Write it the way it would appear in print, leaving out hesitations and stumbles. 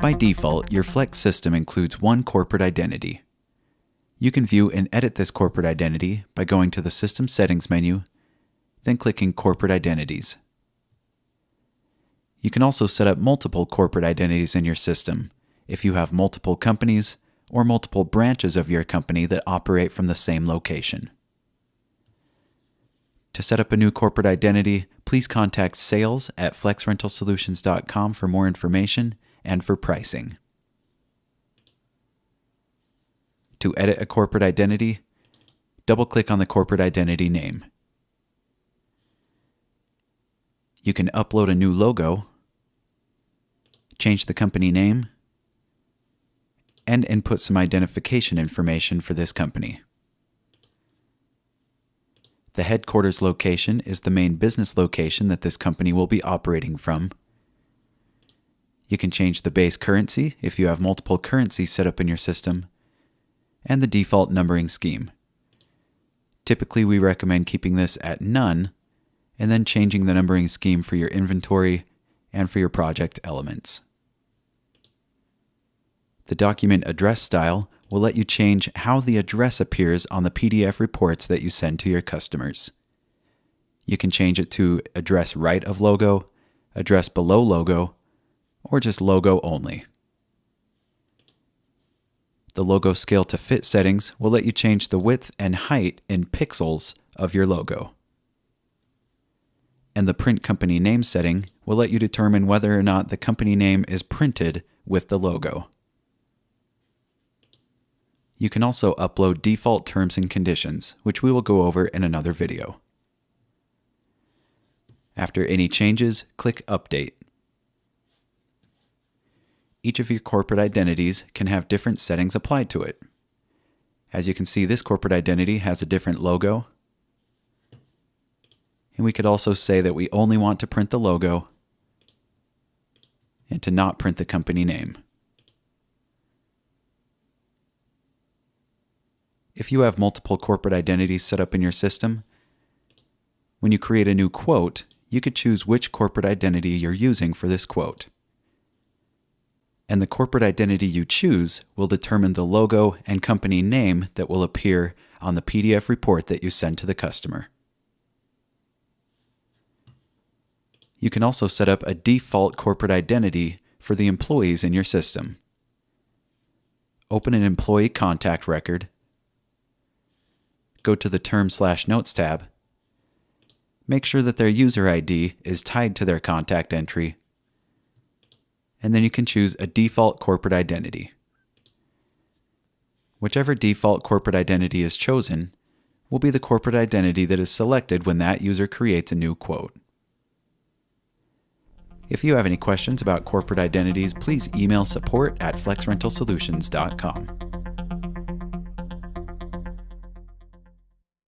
By default, your Flex system includes one corporate identity. You can view and edit this corporate identity by going to the System Settings menu, then clicking Corporate Identities. You can also set up multiple corporate identities in your system if you have multiple companies or multiple branches of your company that operate from the same location. To set up a new corporate identity, please contact sales@flexrentalsolutions.com for more information and for pricing. To edit a corporate identity, double-click on the corporate identity name. You can upload a new logo, change the company name, and input some identification information for this company. The headquarters location is the main business location that this company will be operating from. You can change the base currency if you have multiple currencies set up in your system, and the default numbering scheme. Typically, we recommend keeping this at none, and then changing the numbering scheme for your inventory and for your project elements. The document address style will let you change how the address appears on the PDF reports that you send to your customers. You can change it to address right of logo, address below logo, or just logo only. The logo scale to fit settings will let you change the width and height in pixels of your logo. And the print company name setting will let you determine whether or not the company name is printed with the logo. You can also upload default terms and conditions, which we will go over in another video. After any changes, click Update. Each of your corporate identities can have different settings applied to it. As you can see, this corporate identity has a different logo. And we could also say that we only want to print the logo and to not print the company name. If you have multiple corporate identities set up in your system, when you create a new quote, you could choose which corporate identity you're using for this quote. And the corporate identity you choose will determine the logo and company name that will appear on the PDF report that you send to the customer. You can also set up a default corporate identity for the employees in your system. Open an employee contact record. Go to the Terms/Notes tab. Make sure that their user ID is tied to their contact entry. And then you can choose a default corporate identity. Whichever default corporate identity is chosen will be the corporate identity that is selected when that user creates a new quote. If you have any questions about corporate identities, please email support@flexrentalsolutions.com.